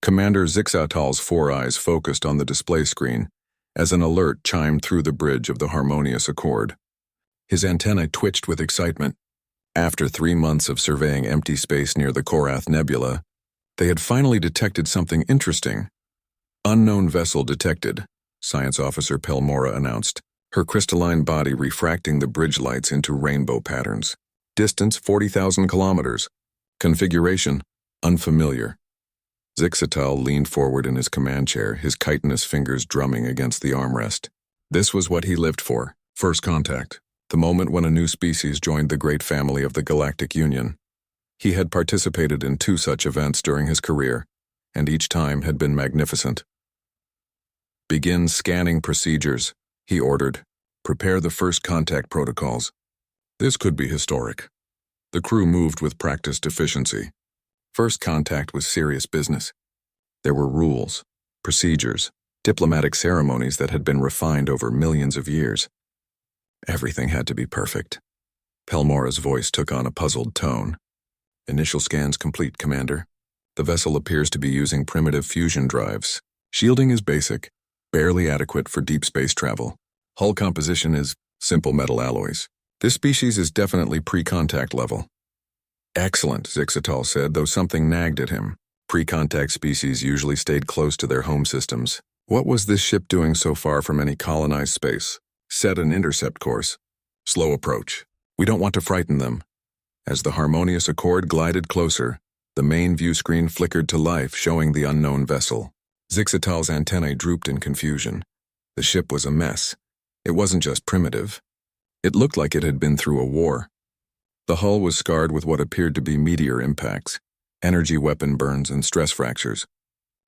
Commander Zixatal's 4 eyes focused on the display screen as an alert chimed through the bridge of the Harmonious Accord. His antennae twitched with excitement. After 3 months of surveying empty space near the Korath Nebula, they had finally detected something interesting. Unknown vessel detected, Science Officer Pelmora announced, her crystalline body refracting the bridge lights into rainbow patterns. Distance 40,000 kilometers. Configuration unfamiliar. Zixatal leaned forward in his command chair, his chitinous fingers drumming against the armrest. This was what he lived for. First contact. The moment when a new species joined the great family of the Galactic Union. He had participated in 2 such events during his career, and each time had been magnificent. Begin scanning procedures, he ordered. Prepare the first contact protocols. This could be historic. The crew moved with practiced efficiency. First contact was serious business. There were rules, procedures, diplomatic ceremonies that had been refined over millions of years. Everything had to be perfect. Pelmora's voice took on a puzzled tone. Initial scans complete, Commander. The vessel appears to be using primitive fusion drives. Shielding is basic, barely adequate for deep space travel. Hull composition is simple metal alloys. This species is definitely pre-contact level. Excellent, Zixatal said, though something nagged at him. Pre-contact species usually stayed close to their home systems. What was this ship doing so far from any colonized space? Set an intercept course. Slow approach. We don't want to frighten them. As the Harmonious Accord glided closer, the main view screen flickered to life, showing the unknown vessel. Zixatal's antennae drooped in confusion. The ship was a mess. It wasn't just primitive. It looked like it had been through a war. The hull was scarred with what appeared to be meteor impacts, energy weapon burns, and stress fractures.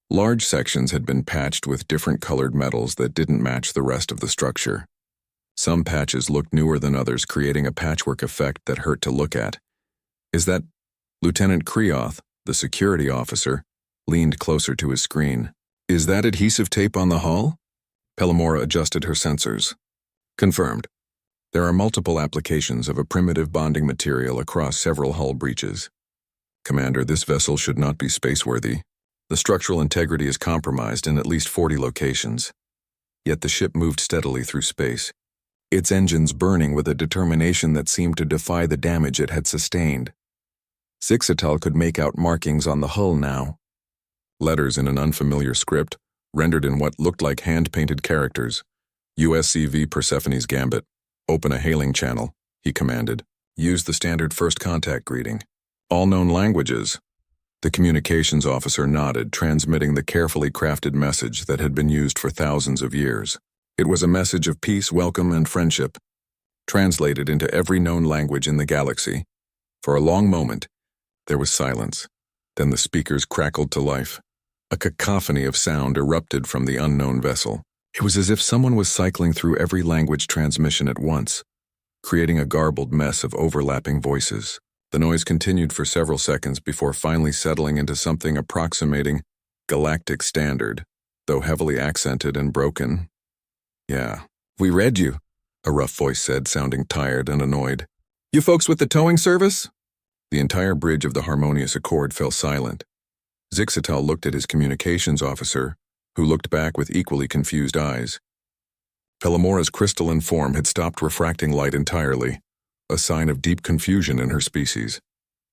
Large sections had been patched with different colored metals that didn't match the rest of the structure. Some patches looked newer than others, creating a patchwork effect that hurt to look at. Is that Lieutenant Kreoth, the security officer, leaned closer to his screen. Is that adhesive tape on the hull? Pelmora adjusted her sensors. Confirmed. There are multiple applications of a primitive bonding material across several hull breaches. Commander, this vessel should not be spaceworthy. The structural integrity is compromised in at least 40 locations. Yet the ship moved steadily through space, its engines burning with a determination that seemed to defy the damage it had sustained. Zixatal could make out markings on the hull now. Letters in an unfamiliar script, rendered in what looked like hand-painted characters. USCV Persephone's Gambit. Open a hailing channel, he commanded. Use the standard first contact greeting. All known languages. The communications officer nodded, transmitting the carefully crafted message that had been used for thousands of years. It was a message of peace, welcome, and friendship, translated into every known language in the galaxy. For a long moment, there was silence. Then the speakers crackled to life. A cacophony of sound erupted from the unknown vessel. It was as if someone was cycling through every language transmission at once, creating a garbled mess of overlapping voices. The noise continued for several seconds before finally settling into something approximating Galactic Standard, though heavily accented and broken. Yeah, we read you, a rough voice said, sounding tired and annoyed. You folks with the towing service? The entire bridge of the Harmonious Accord fell silent. Zixatal looked at his communications officer, who looked back with equally confused eyes. Pelmora's crystalline form had stopped refracting light entirely, a sign of deep confusion in her species.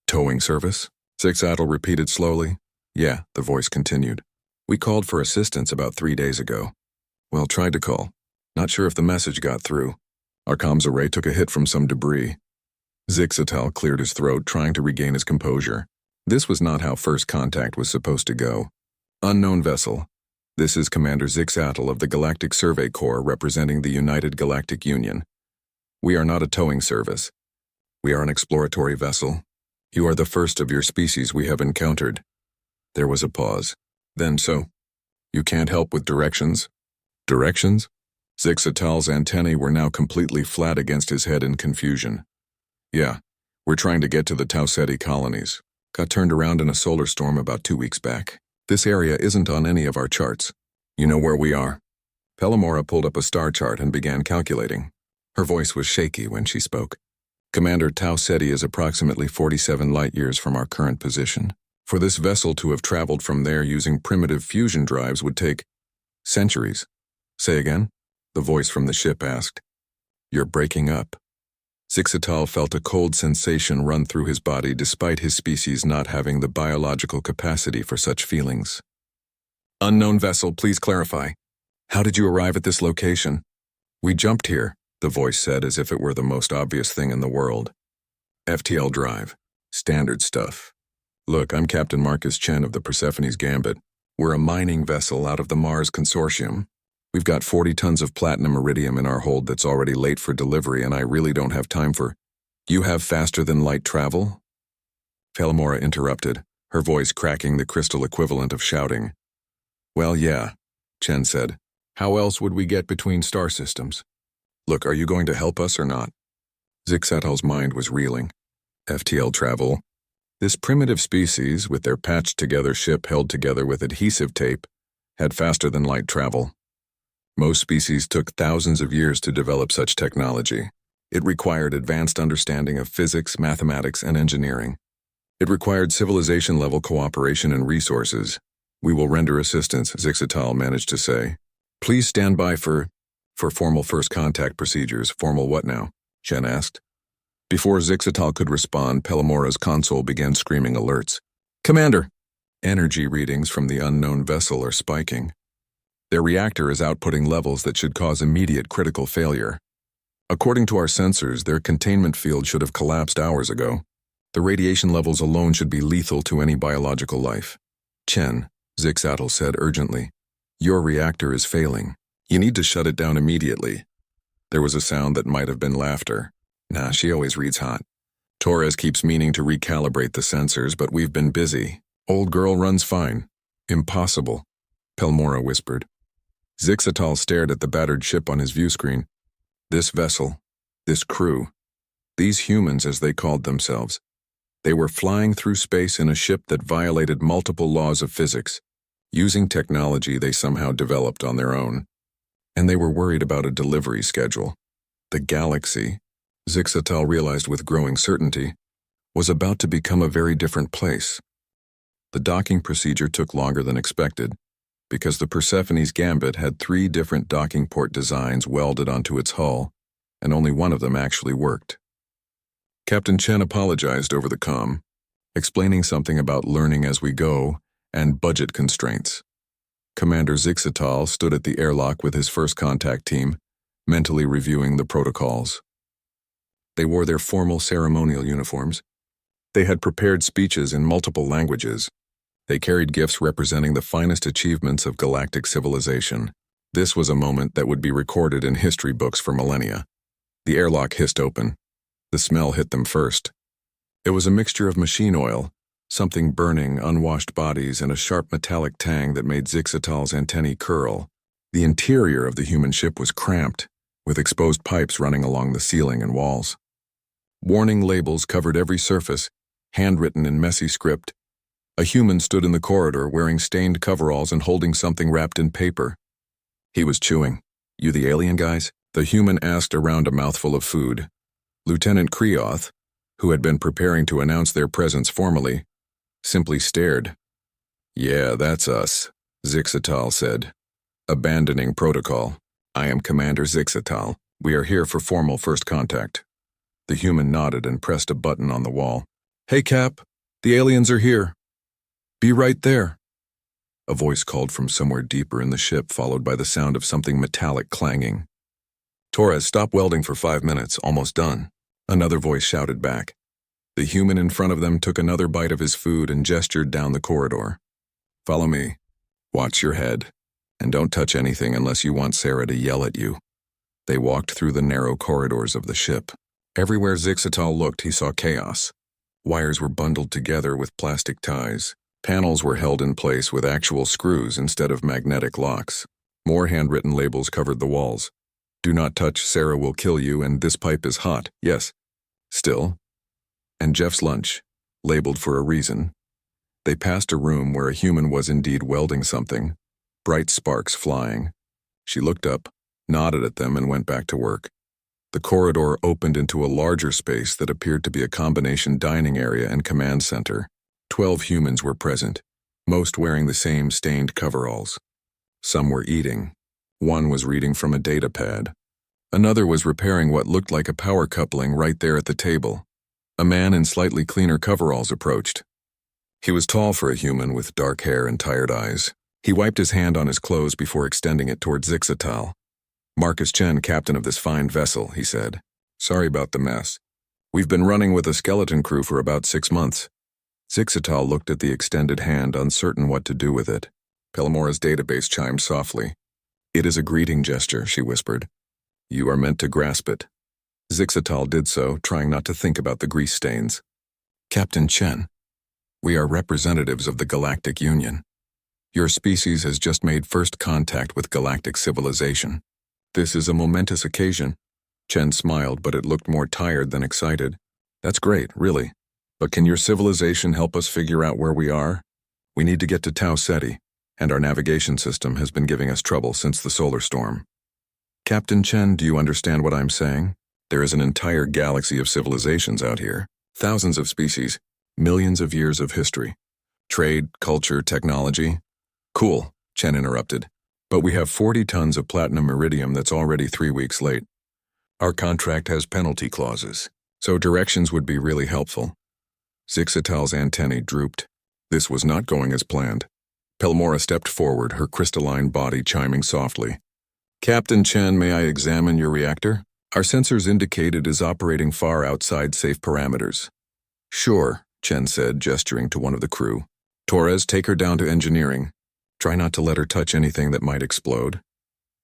Towing service? Zixatal repeated slowly. Yeah, the voice continued. We called for assistance about 3 days ago. Well, tried to call. Not sure if the message got through. Our comms array took a hit from some debris. Zixatal cleared his throat, trying to regain his composure. This was not how first contact was supposed to go. Unknown vessel. This is Commander Zixatal of the Galactic Survey Corps representing the United Galactic Union. We are not a towing service. We are an exploratory vessel. You are the first of your species we have encountered. There was a pause. Then so. You can't help with directions? Directions? Zixatal's antennae were now completely flat against his head in confusion. Yeah, we're trying to get to the Tau Ceti colonies. Got turned around in a solar storm about 2 weeks back. This area isn't on any of our charts. You know where we are? Pelmora pulled up a star chart and began calculating. Her voice was shaky when she spoke. Commander, Tau Ceti is approximately 47 light-years from our current position. For this vessel to have traveled from there using primitive fusion drives would take centuries. Say again? The voice from the ship asked. You're breaking up. Zixatal felt a cold sensation run through his body despite his species not having the biological capacity for such feelings. Unknown vessel, please clarify. How did you arrive at this location? We jumped here, the voice said as if it were the most obvious thing in the world. FTL drive. Standard stuff. Look, I'm Captain Marcus Chen of the Persephone's Gambit. We're a mining vessel out of the Mars Consortium. We've got 40 tons of platinum iridium in our hold that's already late for delivery, and I really don't have time for... You have faster-than-light travel? Felomora interrupted, her voice cracking the crystal equivalent of shouting. Well, yeah, Chen said. How else would we get between star systems? Look, are you going to help us or not? Zixatal's mind was reeling. FTL travel. This primitive species, with their patched-together ship held together with adhesive tape, had faster-than-light travel. Most species took thousands of years to develop such technology. It required advanced understanding of physics, mathematics, and engineering. It required civilization-level cooperation and resources. We will render assistance, Zixatal managed to say. Please stand by for formal first contact procedures. Formal what now? Chen asked. Before Zixatal could respond, Pelomora's console began screaming alerts. Commander! Energy readings from the unknown vessel are spiking. Their reactor is outputting levels that should cause immediate critical failure. According to our sensors, their containment field should have collapsed hours ago. The radiation levels alone should be lethal to any biological life. Chen, Zixatal said urgently, your reactor is failing. You need to shut it down immediately. There was a sound that might have been laughter. Nah, she always reads hot. Torres keeps meaning to recalibrate the sensors, but we've been busy. Old girl runs fine. Impossible, Pelmora whispered. Zixatal stared at the battered ship on his view screen. This vessel, this crew, these humans as they called themselves, they were flying through space in a ship that violated multiple laws of physics, using technology they somehow developed on their own. And they were worried about a delivery schedule. The galaxy, Zixatal realized with growing certainty, was about to become a very different place. The docking procedure took longer than expected, because the Persephone's Gambit had 3 different docking port designs welded onto its hull, and only one of them actually worked. Captain Chen apologized over the comm, explaining something about learning as we go and budget constraints. Commander Zixatal stood at the airlock with his first contact team, mentally reviewing the protocols. They wore their formal ceremonial uniforms. They had prepared speeches in multiple languages. They carried gifts representing the finest achievements of galactic civilization. This was a moment that would be recorded in history books for millennia. The airlock hissed open. The smell hit them first. It was a mixture of machine oil, something burning, unwashed bodies, and a sharp metallic tang that made Zixatal's antennae curl. The interior of the human ship was cramped, with exposed pipes running along the ceiling and walls. Warning labels covered every surface, handwritten in messy script. A human stood in the corridor wearing stained coveralls and holding something wrapped in paper. He was chewing. You the alien guys? The human asked around a mouthful of food. Lieutenant Kreoth, who had been preparing to announce their presence formally, simply stared. Yeah, that's us, Zixatal said, abandoning protocol. I am Commander Zixatal. We are here for formal first contact. The human nodded and pressed a button on the wall. Hey, Cap, the aliens are here. Be right there. A voice called from somewhere deeper in the ship, followed by the sound of something metallic clanging. Torres, stop welding for 5 minutes, almost done. Another voice shouted back. The human in front of them took another bite of his food and gestured down the corridor. Follow me. Watch your head. And don't touch anything unless you want Sarah to yell at you. They walked through the narrow corridors of the ship. Everywhere Zixatal looked, he saw chaos. Wires were bundled together with plastic ties. Panels were held in place with actual screws instead of magnetic locks. More handwritten labels covered the walls. Do not touch, Sarah will kill you, and this pipe is hot. Yes. Still. And Jeff's lunch, labeled for a reason. They passed a room where a human was indeed welding something, bright sparks flying. She looked up, nodded at them, and went back to work. The corridor opened into a larger space that appeared to be a combination dining area and command center. 12 humans were present, most wearing the same stained coveralls. Some were eating. One was reading from a data pad. Another was repairing what looked like a power coupling right there at the table. A man in slightly cleaner coveralls approached. He was tall for a human with dark hair and tired eyes. He wiped his hand on his clothes before extending it toward Zixatal. "Marcus Chen, captain of this fine vessel," he said. "Sorry about the mess. We've been running with a skeleton crew for about 6 months." Zixatal looked at the extended hand, uncertain what to do with it. Pelmora's database chimed softly. "It is a greeting gesture," she whispered. "You are meant to grasp it." Zixatal did so, trying not to think about the grease stains. "Captain Chen, we are representatives of the Galactic Union. Your species has just made first contact with galactic civilization. This is a momentous occasion." Chen smiled, but it looked more tired than excited. "That's great, really. But can your civilization help us figure out where we are? We need to get to Tau Ceti, and our navigation system has been giving us trouble since the solar storm." "Captain Chen, do you understand what I'm saying? There is an entire galaxy of civilizations out here. Thousands of species, millions of years of history. Trade, culture, technology." "Cool," Chen interrupted. "But we have 40 tons of platinum iridium that's already 3 weeks late. Our contract has penalty clauses, so directions would be really helpful." Zixatal's antennae drooped. This was not going as planned. Pelmora stepped forward, her crystalline body chiming softly. "Captain Chen, may I examine your reactor? Our sensors indicate it is operating far outside safe parameters." "Sure," Chen said, gesturing to one of the crew. "Torres, take her down to engineering. Try not to let her touch anything that might explode."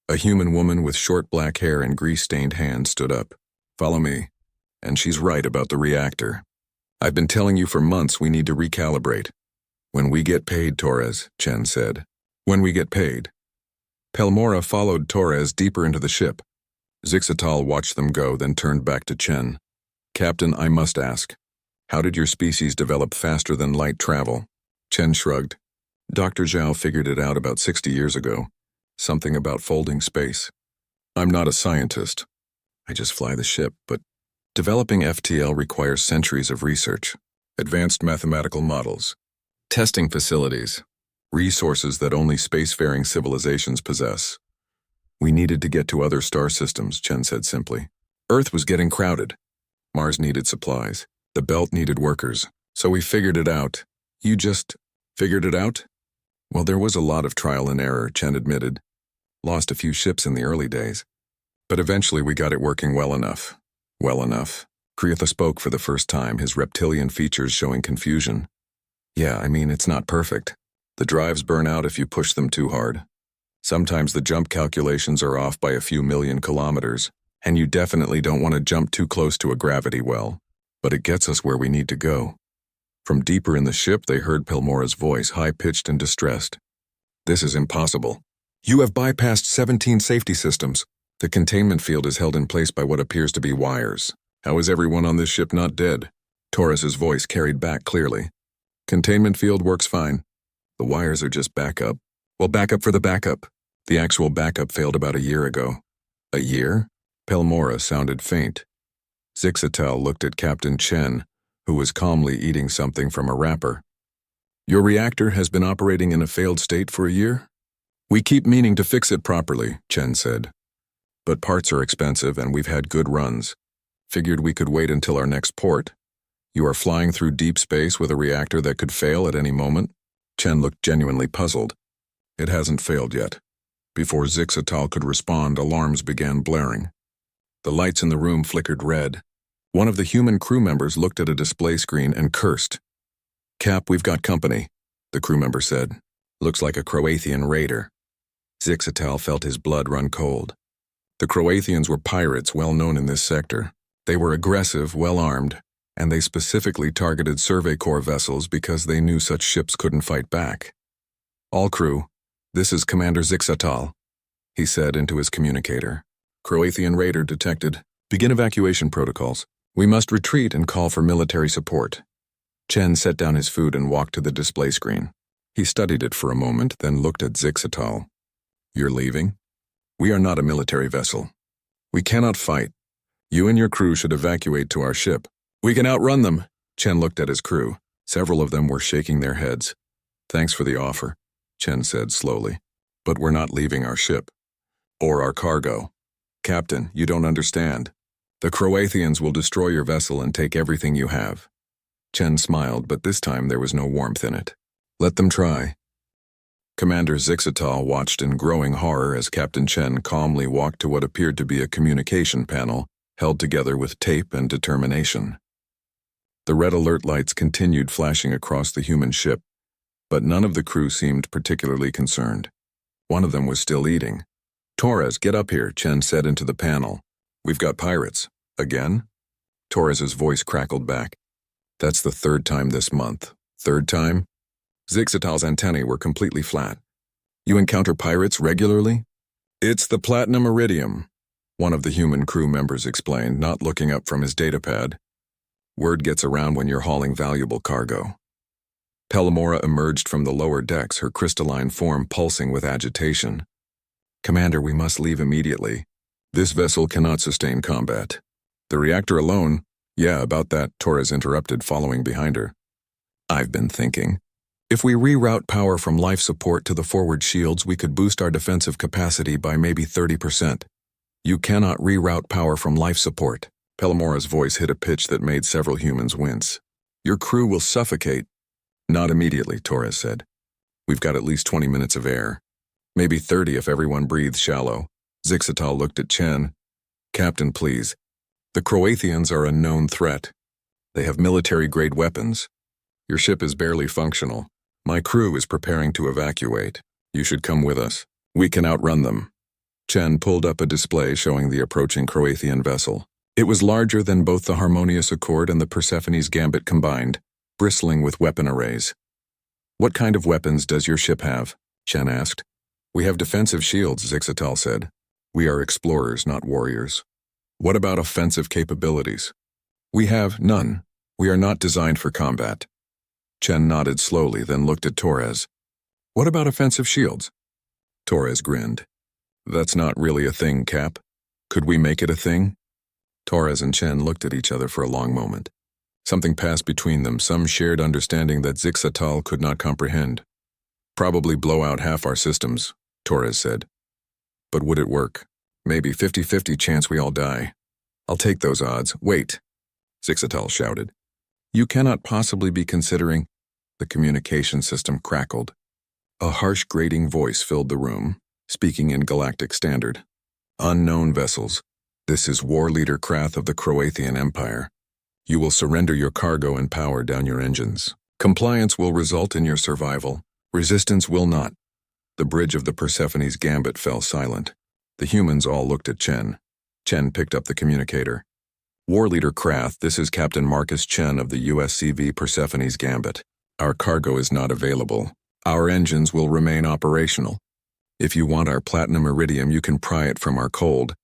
A human woman with short black hair and grease-stained hands stood up. "Follow me." "And she's right about the reactor. I've been telling you for months we need to recalibrate." "When we get paid, Torres," Chen said. "When we get paid." Pelmora followed Torres deeper into the ship. Zixatal watched them go, then turned back to Chen. "Captain, I must ask, how did your species develop faster than light travel?" Chen shrugged. "Dr. Zhao figured it out about 60 years ago. Something about folding space. I'm not a scientist. I just fly the ship, but developing FTL requires centuries of research, advanced mathematical models, testing facilities, resources that only spacefaring civilizations possess. We needed to get to other star systems," Chen said simply. "Earth was getting crowded. Mars needed supplies. The belt needed workers. So we figured it out." "You just figured it out?" "Well, there was a lot of trial and error," Chen admitted. "Lost a few ships in the early days. But eventually we got it working well enough." "Well enough." Kriatha spoke for the first time, his reptilian features showing confusion. "Yeah, I mean, it's not perfect. The drives burn out if you push them too hard. Sometimes the jump calculations are off by a few million kilometers, and you definitely don't want to jump too close to a gravity well. But it gets us where we need to go." From deeper in the ship, they heard Pelmora's voice, high-pitched and distressed. "This is impossible. You have bypassed 17 safety systems. The containment field is held in place by what appears to be wires. How is everyone on this ship not dead?" Torres's voice carried back clearly. "Containment field works fine. The wires are just backup." "Well, backup for the backup. The actual backup failed about a year ago." "A year?" Pelmora sounded faint. Zixatal looked at Captain Chen, who was calmly eating something from a wrapper. "Your reactor has been operating in a failed state for a year?" "We keep meaning to fix it properly," Chen said. "But parts are expensive and we've had good runs. Figured we could wait until our next port. You are flying through deep space with a reactor that could fail at any moment?" Chen looked genuinely puzzled. "It hasn't failed yet." Before Zixatal could respond, alarms began blaring. The lights in the room flickered red. One of the human crew members looked at a display screen and cursed. "Cap, we've got company," the crew member said. "Looks like a Croatian raider." Zixatal felt his blood run cold. The Croatians were pirates well known in this sector. They were aggressive, well-armed, and they specifically targeted Survey Corps vessels because they knew such ships couldn't fight back. "All crew, this is Commander Zixatal," he said into his communicator. "Croatian raider detected. Begin evacuation protocols. We must retreat and call for military support." Chen set down his food and walked to the display screen. He studied it for a moment, then looked at Zixatal. "You're leaving? We are not a military vessel. We cannot fight. You and your crew should evacuate to our ship." "We can outrun them." Chen looked at his crew. Several of them were shaking their heads. "Thanks for the offer," Chen said slowly. "But we're not leaving our ship. Or our cargo. Captain, you don't understand. The Croatians will destroy your vessel and take everything you have." Chen smiled, but this time there was no warmth in it. "Let them try." Commander Zixatal watched in growing horror as Captain Chen calmly walked to what appeared to be a communication panel, held together with tape and determination. The red alert lights continued flashing across the human ship, but none of the crew seemed particularly concerned. One of them was still eating. "Torres, get up here," Chen said into the panel. "We've got pirates." "Again?" Torres's voice crackled back. "That's the third time this month." "Third time?" Zixatal's antennae were completely flat. "You encounter pirates regularly?" "It's the Platinum Iridium," one of the human crew members explained, not looking up from his datapad. "Word gets around when you're hauling valuable cargo." Pellamora emerged from the lower decks, her crystalline form pulsing with agitation. "Commander, we must leave immediately. This vessel cannot sustain combat." "The reactor alone?" "Yeah, about that," Torres interrupted, following behind her. "I've been thinking. If we reroute power from life support to the forward shields, we could boost our defensive capacity by maybe 30%. "You cannot reroute power from life support." Pellamora's voice hit a pitch that made several humans wince. "Your crew will suffocate." "Not immediately," Torres said. "We've got at least 20 minutes of air. Maybe 30 if everyone breathes shallow." Zixatal looked at Chen. "Captain, please. The Croatians are a known threat. They have military-grade weapons. Your ship is barely functional. My crew is preparing to evacuate. You should come with us. We can outrun them." Chen pulled up a display showing the approaching Croatian vessel. It was larger than both the Harmonious Accord and the Persephone's Gambit combined, bristling with weapon arrays. "What kind of weapons does your ship have?" Chen asked. "We have defensive shields," Zixatal said. "We are explorers, not warriors." "What about offensive capabilities?" "We have none. We are not designed for combat." Chen nodded slowly, then looked at Torres. "What about offensive shields?" Torres grinned. "That's not really a thing, Cap. Could we make it a thing?" Torres and Chen looked at each other for a long moment. Something passed between them, some shared understanding that Zixatal could not comprehend. "Probably blow out half our systems," Torres said. "But would it work? Maybe 50-50 chance we all die." "I'll take those odds." "Wait," Zixatal shouted. "You cannot possibly be considering—" The communication system crackled. A harsh grating voice filled the room, speaking in Galactic Standard. "Unknown vessels. This is War Leader Krath of the Croatian Empire. You will surrender your cargo and power down your engines. Compliance will result in your survival. Resistance will not." The bridge of the Persephone's Gambit fell silent. The humans all looked at Chen. Chen picked up the communicator. "War Leader Krath, this is Captain Marcus Chen of the USCV Persephone's Gambit. Our cargo is not available. Our engines will remain operational. If you want our platinum iridium, you can pry it from our cold."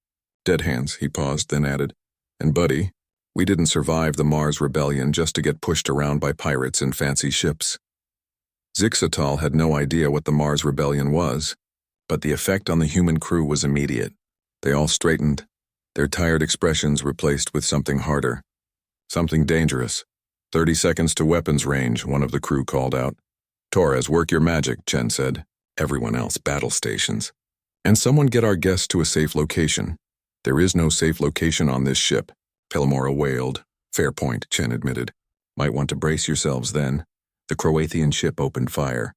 "Dead hands," he paused, then added. "And buddy, we didn't survive the Mars Rebellion just to get pushed around by pirates in fancy ships." Zixatal had no idea what the Mars Rebellion was, but the effect on the human crew was immediate. They all straightened, their tired expressions replaced with something harder. "Something dangerous. 30 seconds to weapons range," one of the crew called out. "Torres, work your magic," Chen said. "Everyone else, battle stations. And someone get our guests to a safe location." "There is no safe location on this ship," Pellamora wailed. "Fair point," Chen admitted. "Might want to brace yourselves then." The Croatian ship opened fire.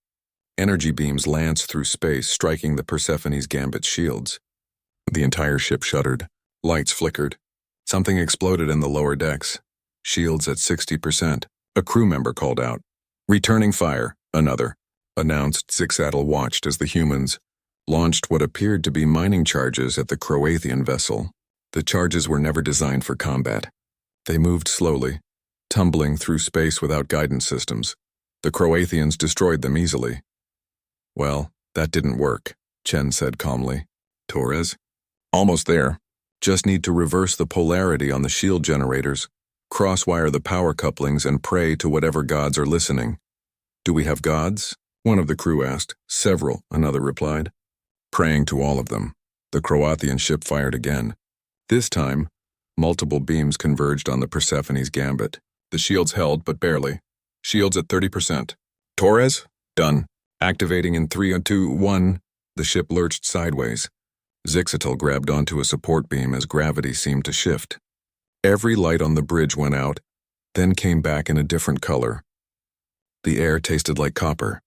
Energy beams lanced through space, striking the Persephone's Gambit shields. The entire ship shuddered. Lights flickered. Something exploded in the lower decks. "Shields at 60%. A crew member called out. "Returning fire," another announced. Zixatal watched as the humans launched what appeared to be mining charges at the Croatian vessel. The charges were never designed for combat. They moved slowly, tumbling through space without guidance systems. The Croatians destroyed them easily. "Well, that didn't work," Chen said calmly. "Torres?" "Almost there. Just need to reverse the polarity on the shield generators, crosswire the power couplings, and pray to whatever gods are listening." "Do we have gods?" one of the crew asked. "Several," another replied. "Praying to all of them." The Croatian ship fired again. This time, multiple beams converged on the Persephone's Gambit. The shields held, but barely. Shields at 30%. Torres? Done. Activating in 3, 2, 1. The ship lurched sideways. Zixatal grabbed onto a support beam as gravity seemed to shift. Every light on the bridge went out, then came back in a different color. The air tasted like copper.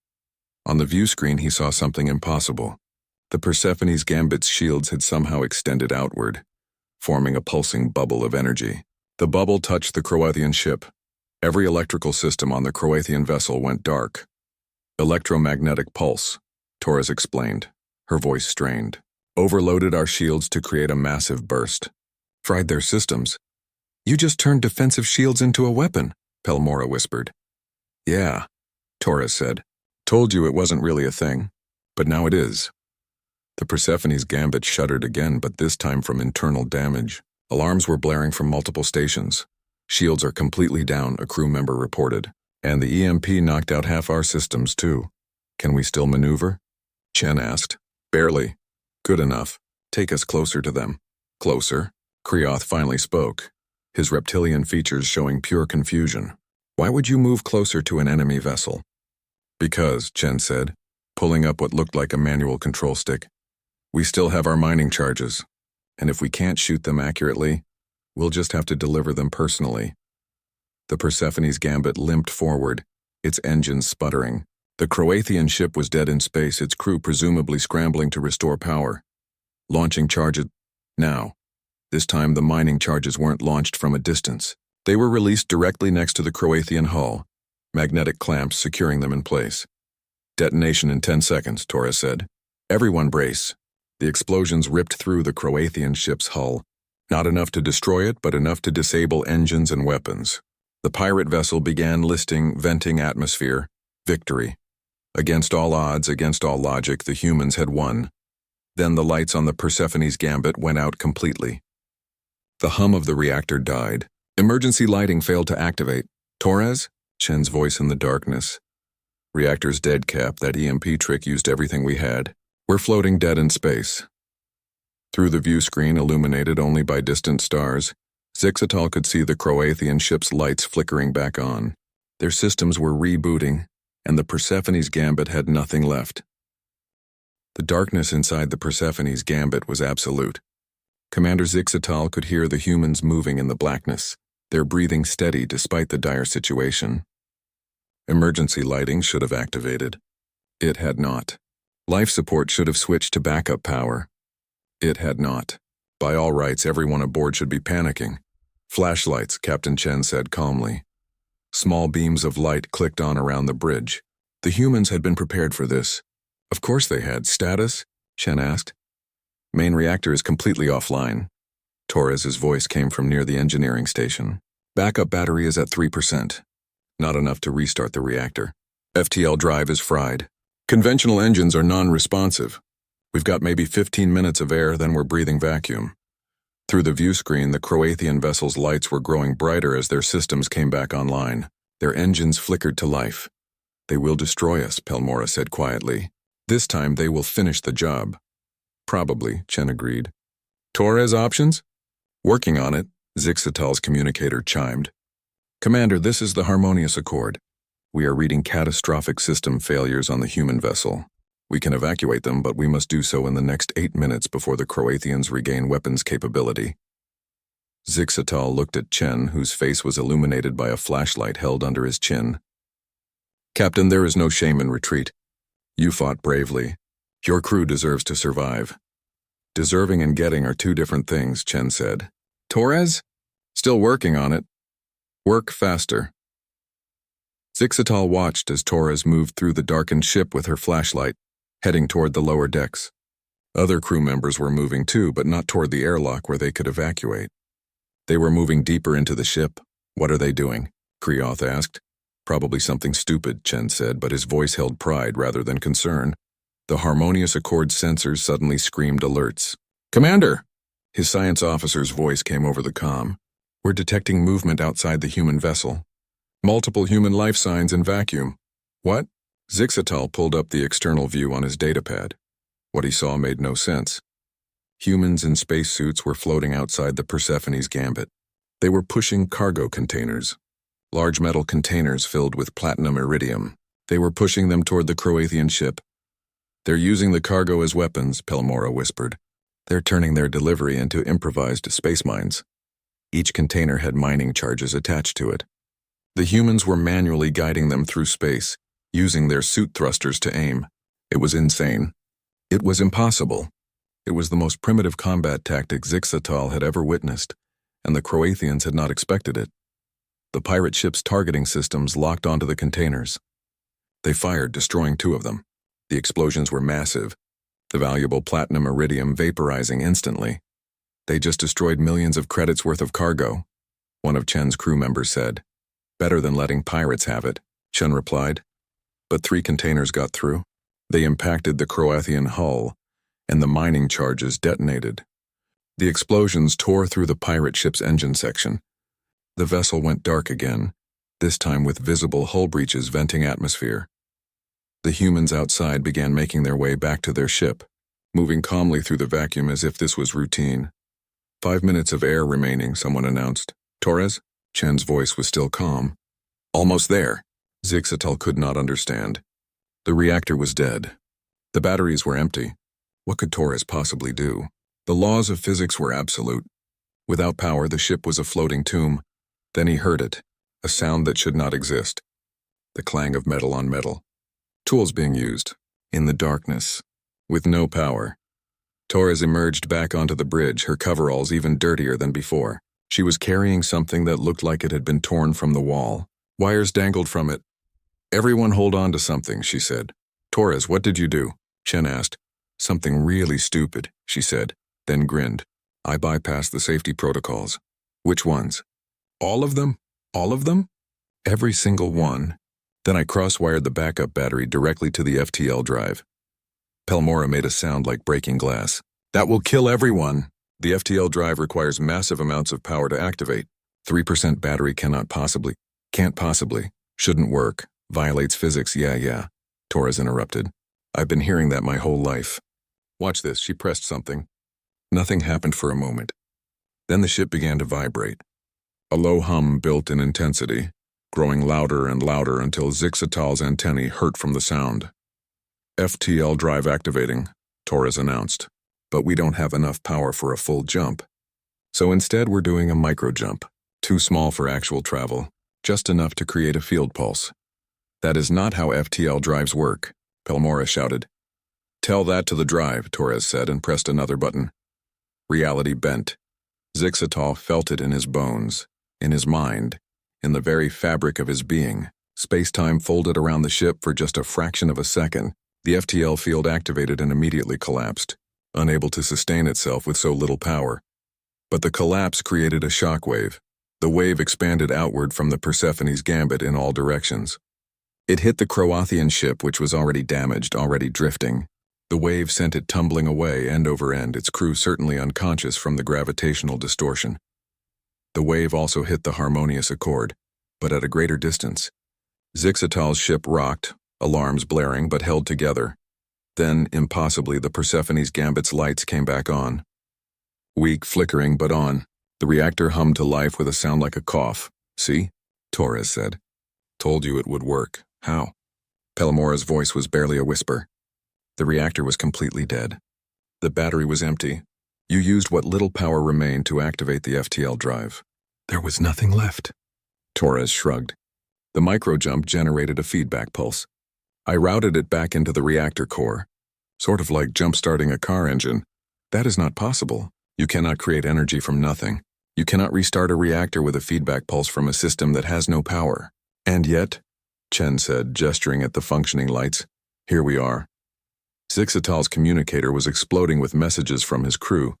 On the view screen he saw something impossible. The Persephone's Gambit's shields had somehow extended outward, forming a pulsing bubble of energy. The bubble touched the Croatian ship. Every electrical system on the Croatian vessel went dark. Electromagnetic pulse, Torres explained, her voice strained. Overloaded our shields to create a massive burst. Fried their systems. You just turned defensive shields into a weapon, Pelmora whispered. Yeah, Torres said. Told you it wasn't really a thing, but now it is. The Persephone's Gambit shuddered again, but this time from internal damage. Alarms were blaring from multiple stations. Shields are completely down, a crew member reported. And the EMP knocked out half our systems, too. Can we still maneuver? Chen asked. Barely. Good enough. Take us closer to them. Closer? Kreoth finally spoke, his reptilian features showing pure confusion. Why would you move closer to an enemy vessel? Because, Chen said, pulling up what looked like a manual control stick. We still have our mining charges, and if we can't shoot them accurately, we'll just have to deliver them personally. The Persephone's Gambit limped forward, its engines sputtering. The Croatian ship was dead in space, its crew presumably scrambling to restore power. Launching charges. Now. This time the mining charges weren't launched from a distance. They were released directly next to the Croatian hull, magnetic clamps securing them in place. Detonation in 10 seconds, Torres said. Everyone brace. The explosions ripped through the Croatian ship's hull. Not enough to destroy it, but enough to disable engines and weapons. The pirate vessel began listing venting atmosphere. Victory. Against all odds, against all logic, the humans had won. Then the lights on the Persephone's Gambit went out completely. The hum of the reactor died. Emergency lighting failed to activate. Torres? Chen's voice in the darkness. Reactor's dead, Cap. That EMP trick used everything we had. We're floating dead in space. Through the view screen, illuminated only by distant stars, Zixatal could see the Croatian ship's lights flickering back on. Their systems were rebooting, and the Persephone's Gambit had nothing left. The darkness inside the Persephone's Gambit was absolute. Commander Zixatal could hear the humans moving in the blackness, their breathing steady despite the dire situation. Emergency lighting should have activated. It had not. Life support should have switched to backup power. It had not. By all rights, everyone aboard should be panicking. Flashlights, Captain Chen said calmly. Small beams of light clicked on around the bridge. The humans had been prepared for this. Of course they had. Status? Chen asked. Main reactor is completely offline. Torres's voice came from near the engineering station. Backup battery is at 3%. Not enough to restart the reactor. FTL drive is fried. Conventional engines are non-responsive. We've got maybe 15 minutes of air, then we're breathing vacuum. Through the view screen, the Croatian vessel's lights were growing brighter as their systems came back online. Their engines flickered to life. They will destroy us, Pelmora said quietly. This time they will finish the job. Probably, Chen agreed. Torres options? Working on it, Zixatal's communicator chimed. Commander, this is the Harmonious Accord. We are reading catastrophic system failures on the human vessel. We can evacuate them, but we must do so in the next 8 minutes before the Croatians regain weapons capability. Zixatal looked at Chen, whose face was illuminated by a flashlight held under his chin. Captain, there is no shame in retreat. You fought bravely. Your crew deserves to survive. Deserving and getting are two different things, Chen said. Torres? Still working on it. Work faster. Zixatal watched as Torres moved through the darkened ship with her flashlight, heading toward the lower decks. Other crew members were moving too, but not toward the airlock where they could evacuate. They were moving deeper into the ship. What are they doing? Kreoth asked. Probably something stupid, Chen said, but his voice held pride rather than concern. The Harmonious Accord sensors suddenly screamed alerts. Commander! His science officer's voice came over the comm. We're detecting movement outside the human vessel. Multiple human life signs in vacuum. What? Zixatal pulled up the external view on his datapad. What he saw made no sense. Humans in spacesuits were floating outside the Persephone's Gambit. They were pushing cargo containers. large metal containers filled with platinum iridium. They were pushing them toward the Croatian ship. "They're using the cargo as weapons," Pelmora whispered. "They're turning their delivery into improvised space mines." Each container had mining charges attached to it. The humans were manually guiding them through space, using their suit thrusters to aim. It was insane. It was impossible. It was the most primitive combat tactic Zixatal had ever witnessed, and the Croatians had not expected it. The pirate ship's targeting systems locked onto the containers. They fired, destroying 2 of them. The explosions were massive, the valuable platinum iridium vaporizing instantly. "They just destroyed millions of credits worth of cargo," one of Chen's crew members said. "Better than letting pirates have it," Chen replied. But 3 containers got through. They impacted the Croatian hull, and the mining charges detonated. The explosions tore through the pirate ship's engine section. The vessel went dark again, this time with visible hull breaches venting atmosphere. The humans outside began making their way back to their ship, moving calmly through the vacuum as if this was routine. 5 minutes of air remaining, someone announced. "Torres?" Chen's voice was still calm. "Almost there." Zixatal could not understand. The reactor was dead. The batteries were empty. What could Torres possibly do? The laws of physics were absolute. Without power, the ship was a floating tomb. Then he heard it, a sound that should not exist. The clang of metal on metal. Tools being used, in the darkness, with no power. Torres emerged back onto the bridge, her coveralls even dirtier than before. She was carrying something that looked like it had been torn from the wall. Wires dangled from it. "Everyone hold on to something," she said. "Torres, what did you do?" Chen asked. "Something really stupid," she said, then grinned. "I bypassed the safety protocols." "Which ones?" "All of them? All of them?" "Every single one. Then I cross-wired the backup battery directly to the FTL drive." Pelmora made a sound like breaking glass. "That will kill everyone." "The FTL drive requires massive amounts of power to activate. 3% battery can't possibly, shouldn't work, violates physics, yeah, Torres interrupted. "I've been hearing that my whole life." "Watch this," she pressed something. Nothing happened for a moment. Then the ship began to vibrate. A low hum built in intensity, growing louder and louder until Zixatal's antennae hurt from the sound. "FTL drive activating," Torres announced. "But we don't have enough power for a full jump. So instead we're doing a micro jump, too small for actual travel, just enough to create a field pulse." "That is not how FTL drives work," Pelmora shouted. "Tell that to the drive," Torres said and pressed another button. Reality bent. Zixatal felt it in his bones, in his mind, in the very fabric of his being. Space-time folded around the ship for just a fraction of a second. The FTL field activated and immediately collapsed, unable to sustain itself with so little power. But the collapse created a shockwave. The wave expanded outward from the Persephone's gambit in all directions. It hit the Croatian ship, which was already damaged, already drifting. The wave sent it tumbling away end over end, its crew certainly unconscious from the gravitational distortion. The wave also hit the Harmonious Accord, but at a greater distance. Zixatal's ship rocked, alarms blaring, but held together. Then, impossibly, the Persephone's gambit's lights came back on. Weak, flickering, but on. The reactor hummed to life with a sound like a cough. "See?" Torres said. "Told you it would work." "How?" Pelmora's voice was barely a whisper. The reactor was completely dead. The battery was empty. You used what little power remained to activate the FTL drive. There was nothing left. Torres shrugged. The micro-jump generated a feedback pulse. I routed it back into the reactor core. Sort of like jump-starting a car engine. That is not possible. You cannot create energy from nothing. You cannot restart a reactor with a feedback pulse from a system that has no power. And yet, Chen said, gesturing at the functioning lights, here we are. Zixatal's communicator was exploding with messages from his crew.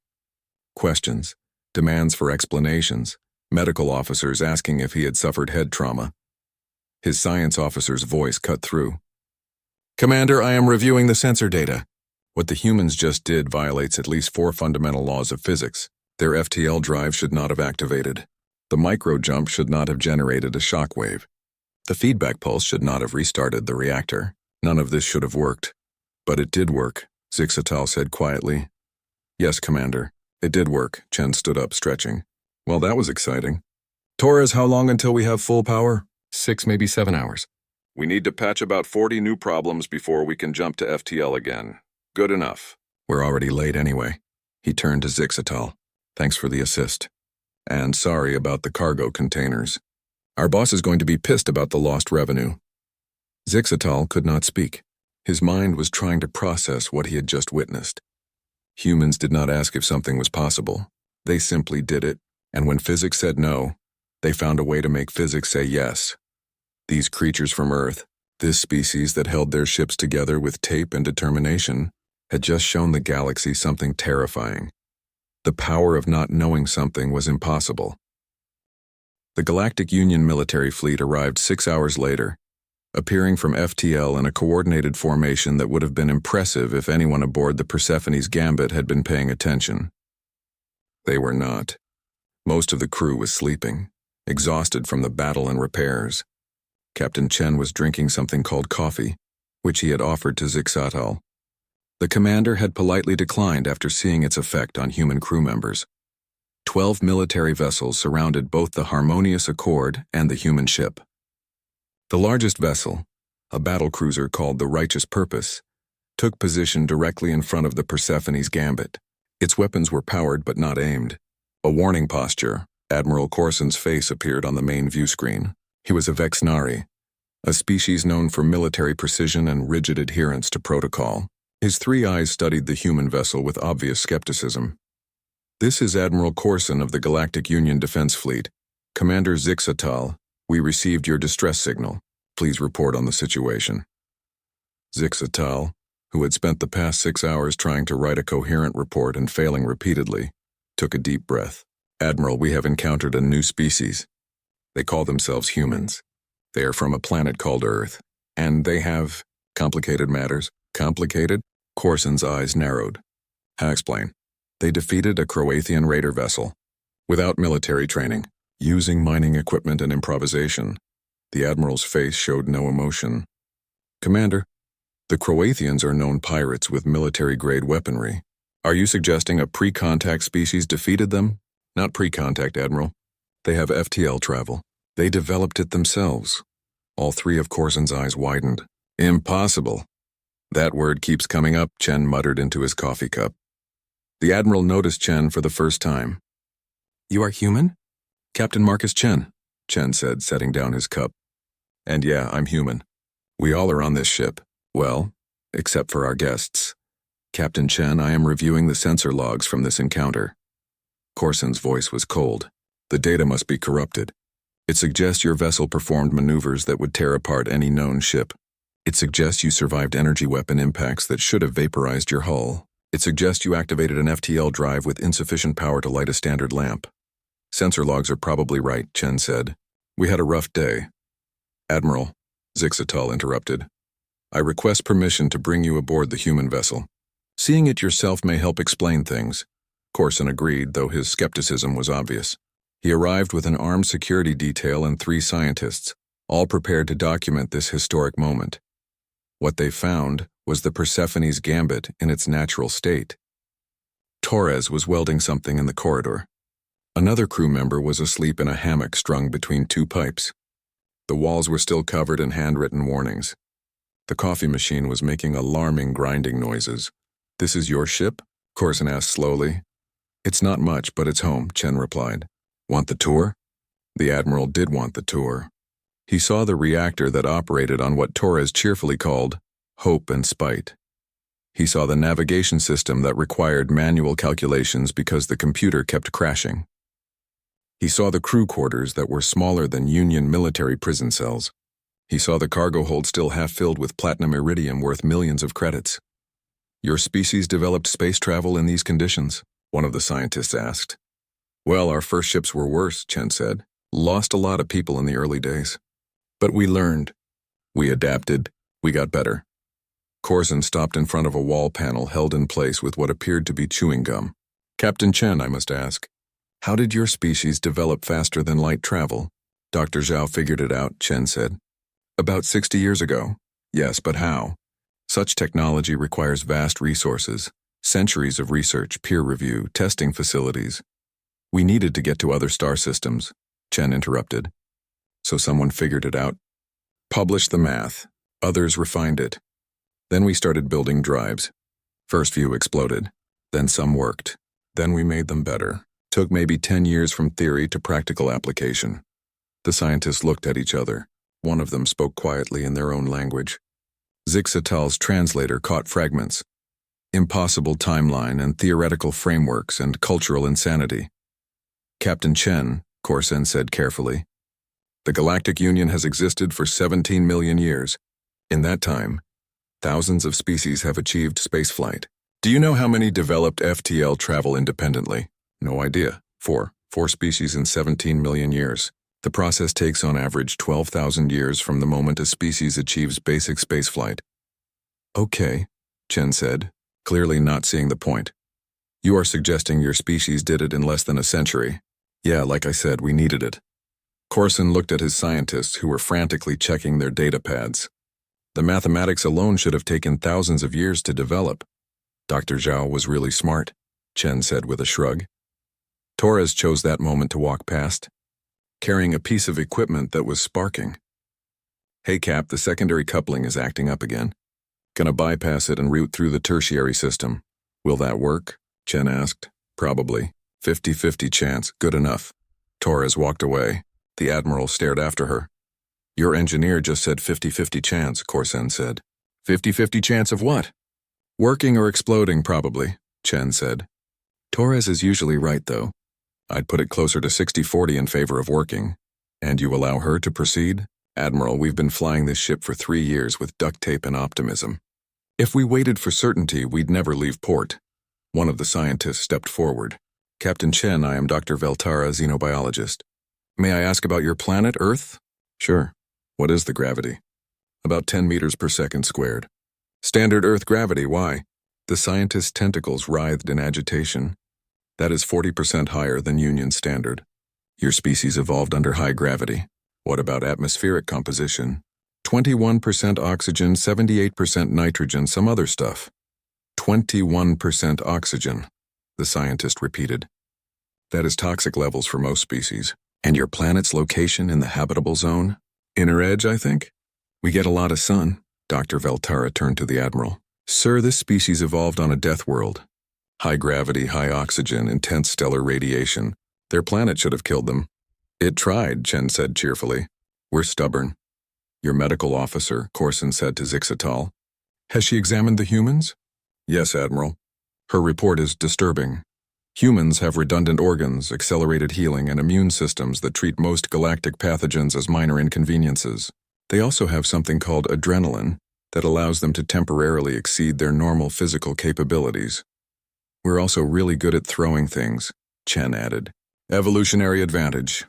Questions, demands for explanations, medical officers asking if he had suffered head trauma. His science officer's voice cut through. Commander, I am reviewing the sensor data. What the humans just did violates at least 4 fundamental laws of physics. Their FTL drive should not have activated. The micro-jump should not have generated a shockwave. The feedback pulse should not have restarted the reactor. None of this should have worked. But it did work, Zixatal said quietly. Yes, Commander, it did work. Chen stood up, stretching. Well, that was exciting. Torres, how long until we have full power? 6, maybe 7 hours. We need to patch about 40 new problems before we can jump to FTL again. Good enough. We're already late anyway. He turned to Zixatal. Thanks for the assist. And sorry about the cargo containers. Our boss is going to be pissed about the lost revenue. Zixatal could not speak. His mind was trying to process what he had just witnessed. Humans did not ask if something was possible. They simply did it, and when physics said no, they found a way to make physics say yes. These creatures from Earth, this species that held their ships together with tape and determination, had just shown the galaxy something terrifying. The power of not knowing something was impossible. The Galactic Union military fleet arrived 6 hours later, appearing from FTL in a coordinated formation that would have been impressive if anyone aboard the Persephone's Gambit had been paying attention. They were not. Most of the crew was sleeping, exhausted from the battle and repairs. Captain Chen was drinking something called coffee, which he had offered to Zixatal. The commander had politely declined after seeing its effect on human crew members. 12 military vessels surrounded both the Harmonious Accord and the human ship. The largest vessel, a battlecruiser called the Righteous Purpose, took position directly in front of the Persephone's Gambit. Its weapons were powered but not aimed. A warning posture, Admiral Corson's face appeared on the main view screen. He was a Vexnari, a species known for military precision and rigid adherence to protocol. His 3 eyes studied the human vessel with obvious skepticism. This is Admiral Corson of the Galactic Union Defense Fleet. Commander Zixatal, we received your distress signal. Please report on the situation. Zixatal, who had spent the past 6 hours trying to write a coherent report and failing repeatedly, took a deep breath. Admiral, we have encountered a new species. They call themselves humans. They are from a planet called Earth, and they have complicated matters. Complicated? Corson's eyes narrowed. How explain? They defeated a Croatian raider vessel, without military training, using mining equipment and improvisation. The Admiral's face showed no emotion. Commander, the Croatians are known pirates with military-grade weaponry. Are you suggesting a pre-contact species defeated them? Not pre-contact, Admiral. They have FTL travel. They developed it themselves. All 3 of Corson's eyes widened. Impossible. That word keeps coming up, Chen muttered into his coffee cup. The Admiral noticed Chen for the first time. You are human? Captain Marcus Chen, Chen said, setting down his cup. And yeah, I'm human. We all are on this ship. Well, except for our guests. Captain Chen, I am reviewing the sensor logs from this encounter. Corson's voice was cold. The data must be corrupted. It suggests your vessel performed maneuvers that would tear apart any known ship. It suggests you survived energy weapon impacts that should have vaporized your hull. It suggests you activated an FTL drive with insufficient power to light a standard lamp. Sensor logs are probably right, Chen said. We had a rough day. Admiral, Zixatal interrupted. I request permission to bring you aboard the human vessel. Seeing it yourself may help explain things. Corson agreed, though his skepticism was obvious. He arrived with an armed security detail and 3 scientists, all prepared to document this historic moment. What they found was the Persephone's Gambit in its natural state. Torres was welding something in the corridor. Another crew member was asleep in a hammock strung between 2 pipes. The walls were still covered in handwritten warnings. The coffee machine was making alarming grinding noises. This is your ship? Corson asked slowly. It's not much, but it's home, Chen replied. Want the tour? The Admiral did want the tour. He saw the reactor that operated on what Torres cheerfully called hope and spite. He saw the navigation system that required manual calculations because the computer kept crashing. He saw the crew quarters that were smaller than Union military prison cells. He saw the cargo hold still half filled with platinum iridium worth millions of credits. Your species developed space travel in these conditions? One of the scientists asked. Well, our first ships were worse, Chen said. Lost a lot of people in the early days. But we learned. We adapted. We got better. Corson stopped in front of a wall panel held in place with what appeared to be chewing gum. Captain Chen, I must ask, how did your species develop faster than light travel? Dr. Zhao figured it out, Chen said. About 60 years ago. Yes, but how? Such technology requires vast resources, centuries of research, peer review, testing facilities. We needed to get to other star systems. Chen interrupted. So someone figured it out? Published the math. Others refined it. Then we started building drives. First few exploded. Then some worked. Then we made them better. Took maybe 10 years from theory to practical application. The scientists looked at each other. One of them spoke quietly in their own language. Zixatal's translator caught fragments. Impossible timeline and theoretical frameworks and cultural insanity. Captain Chen, Corson said carefully. The Galactic Union has existed for 17 million years. In that time, thousands of species have achieved spaceflight. Do you know how many developed FTL travel independently? No idea. Four species in 17 million years. The process takes on average 12,000 years from the moment a species achieves basic spaceflight. Okay, Chen said, clearly not seeing the point. You are suggesting your species did it in less than a century. Yeah, like I said, we needed it. Corson looked at his scientists who were frantically checking their data pads. The mathematics alone should have taken thousands of years to develop. Dr. Zhao was really smart, Chen said with a shrug. Torres chose that moment to walk past, carrying a piece of equipment that was sparking. Hey Cap, the secondary coupling is acting up again. Gonna bypass it and route through the tertiary system. Will that work? Chen asked. Probably. 50-50 chance, good enough. Torres walked away. The Admiral stared after her. Your engineer just said 50-50 chance, Corson said. 50-50 chance of what? Working or exploding, probably, Chen said. Torres is usually right, though. I'd put it closer to 60-40 in favor of working. And you allow her to proceed? Admiral, we've been flying this ship for 3 years with duct tape and optimism. If we waited for certainty, we'd never leave port. One of the scientists stepped forward. Captain Chen, I am Dr. Veltara, xenobiologist. May I ask about your planet, Earth? Sure. What is the gravity? About 10 meters per second squared. Standard Earth gravity, why? The scientist's tentacles writhed in agitation. That is 40% higher than Union standard. Your species evolved under high gravity. What about atmospheric composition? 21% oxygen, 78% nitrogen, some other stuff. 21% oxygen, the scientist repeated. That is toxic levels for most species. And your planet's location in the habitable zone? Inner edge, I think? We get a lot of sun. Dr. Veltara turned to the Admiral. Sir, this species evolved on a death world. High gravity, high oxygen, intense stellar radiation. Their planet should have killed them. It tried, Chen said cheerfully. We're stubborn. Your medical officer, Corson said to Zixatal. Has she examined the humans? Yes, Admiral. Her report is disturbing. Humans have redundant organs, accelerated healing, and immune systems that treat most galactic pathogens as minor inconveniences. They also have something called adrenaline that allows them to temporarily exceed their normal physical capabilities. We're also really good at throwing things, Chen added. Evolutionary advantage.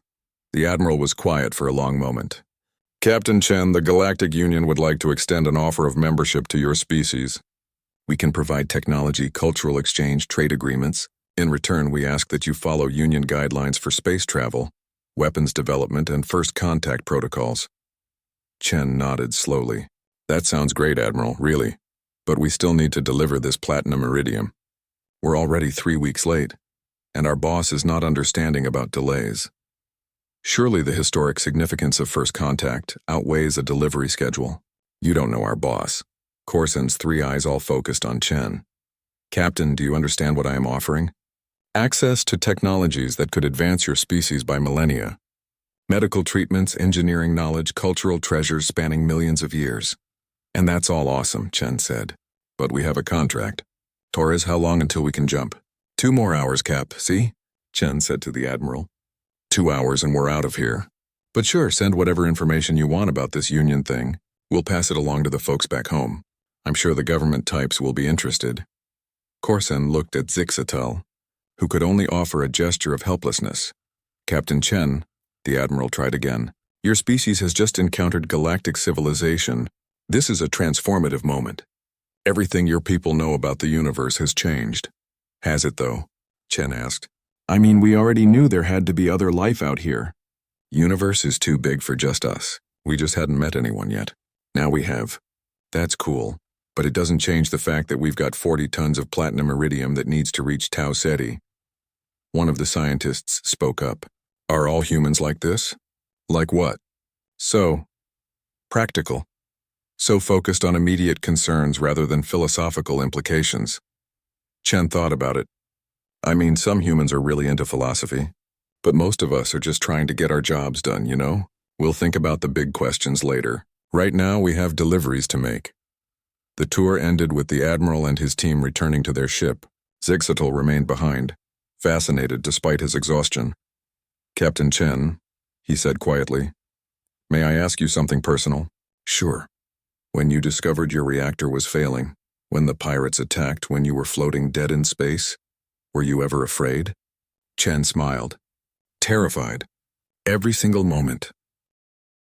The Admiral was quiet for a long moment. Captain Chen, the Galactic Union would like to extend an offer of membership to your species. We can provide technology, cultural exchange, trade agreements. In return, we ask that you follow Union guidelines for space travel, weapons development, and first contact protocols. Chen nodded slowly. That sounds great, Admiral, really. But we still need to deliver this platinum iridium. We're already 3 weeks late, and our boss is not understanding about delays. Surely the historic significance of first contact outweighs a delivery schedule. You don't know our boss. Corson's three eyes all focused on Chen. Captain, do you understand what I am offering? Access to technologies that could advance your species by millennia. Medical treatments, engineering knowledge, cultural treasures spanning millions of years. And that's all awesome, Chen said. But we have a contract. Torres, how long until we can jump? 2 more hours, Cap, see? Chen said to the Admiral. 2 hours and we're out of here. But sure, send whatever information you want about this Union thing. We'll pass it along to the folks back home. I'm sure the government types will be interested. Corson looked at Zixatal, who could only offer a gesture of helplessness. Captain Chen, the Admiral tried again. Your species has just encountered galactic civilization. This is a transformative moment. Everything your people know about the universe has changed. Has it, though? Chen asked. I mean, we already knew there had to be other life out here. Universe is too big for just us. We just hadn't met anyone yet. Now we have. That's cool. But it doesn't change the fact that we've got 40 tons of platinum iridium that needs to reach Tau Ceti. One of the scientists spoke up. Are all humans like this? Like what? So practical. So focused on immediate concerns rather than philosophical implications. Chen thought about it. I mean, some humans are really into philosophy, but most of us are just trying to get our jobs done, you know? We'll think about the big questions later. Right now, we have deliveries to make. The tour ended with the Admiral and his team returning to their ship. Zixitl remained behind, fascinated despite his exhaustion. Captain Chen, he said quietly, may I ask you something personal? Sure. When you discovered your reactor was failing, when the pirates attacked when you were floating dead in space, were you ever afraid? Chen smiled. Terrified. Every single moment.